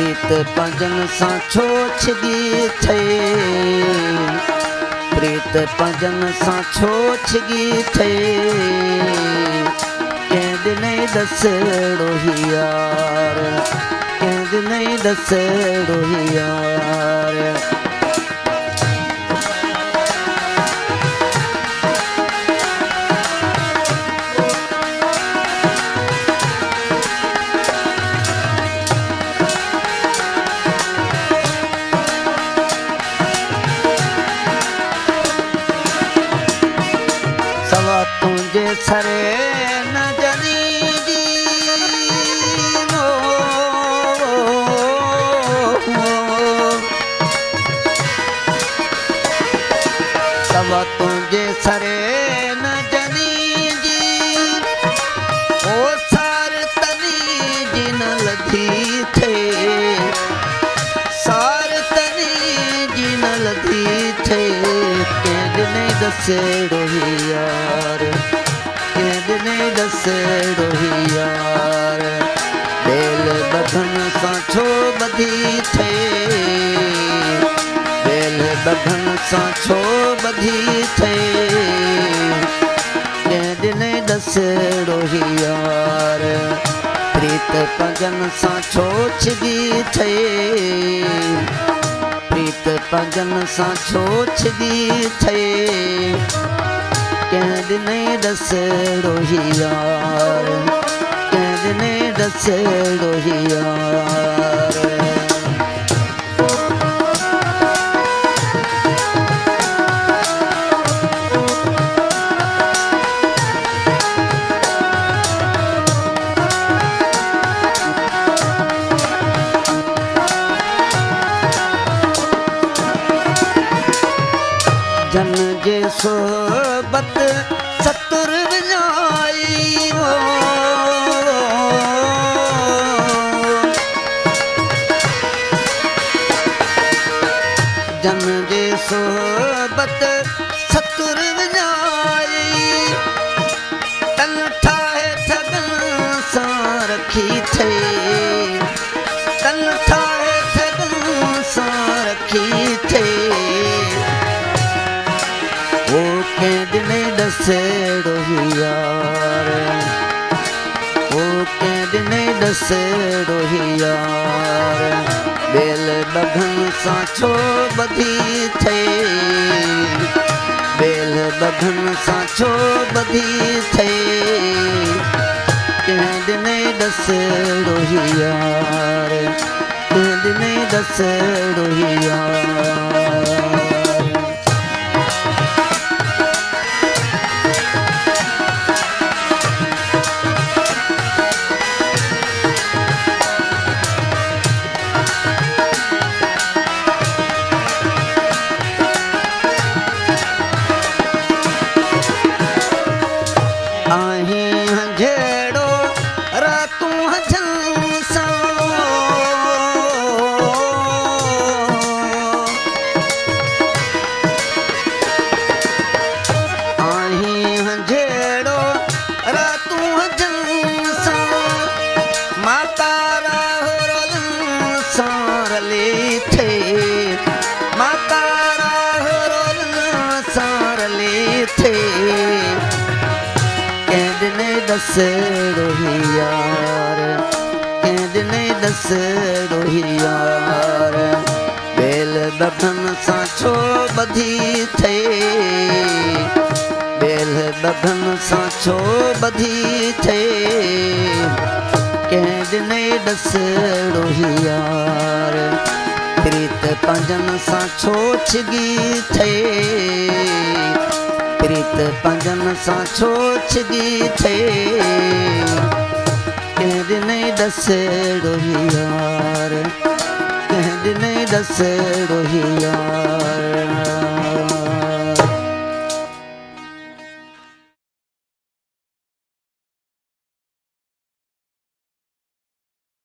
प्रीत पंजन सां छो छिगी थे, प्रीत पंजन सां छो छिगी थे, कंहिं ॾिनई दसड़ो यार, कंहिं ॾिनई दसड़ो यार। तुझे सरे न जनी जी सब तुझे सरे न जनी जी ओ सार तनी जी न लधी थे, सार तनी जी न लधी थे, कंहिं दसड़ो यार, कंहिं दसड़ो यार। बेल बधन सां छो बधी थे, बेल बधन सां छो बधी थे, कंहिं दसड़ो यार। प्रीत पंजन सां छो छिगी थे, प्रीत पंजन सां छो छिगी थे, कंहिं ॾिनई दसड़ो यार, कंहिं ॾिनई दसड़ो यार। जन जे सोबत सतुर विञाई हो, जन जे सोबत सतुर विञाई, तन ठाहे ठगन सां रखी थे, तन ठाहे ठगन सां रखी थे, ओ कंहिं ॾिनई दसड़ो यार, ओ कंहिं ॾिनई दसड़ो यार। बेल बधन सां छो बधी थे, बेल बधन सां छो बधी थे, कंहिं ॾिनई दसड़ो यार, कंहिं ॾिनई दसड़ो यार। दसड़ो यार, कंहिं ॾिनई दसड़ो यार। बेल बधन सां छो बधी थे, बेल बधन सां छो बधी थे, कंहिं ॾिनई दसड़ो यार। प्रीत पंजन सां छो छिगी थे, प्रीत पंजन सां छो छिगी थे, कंहिं ॾिनई दसड़ो यार, कंहिं ॾिनई दसड़ो यार।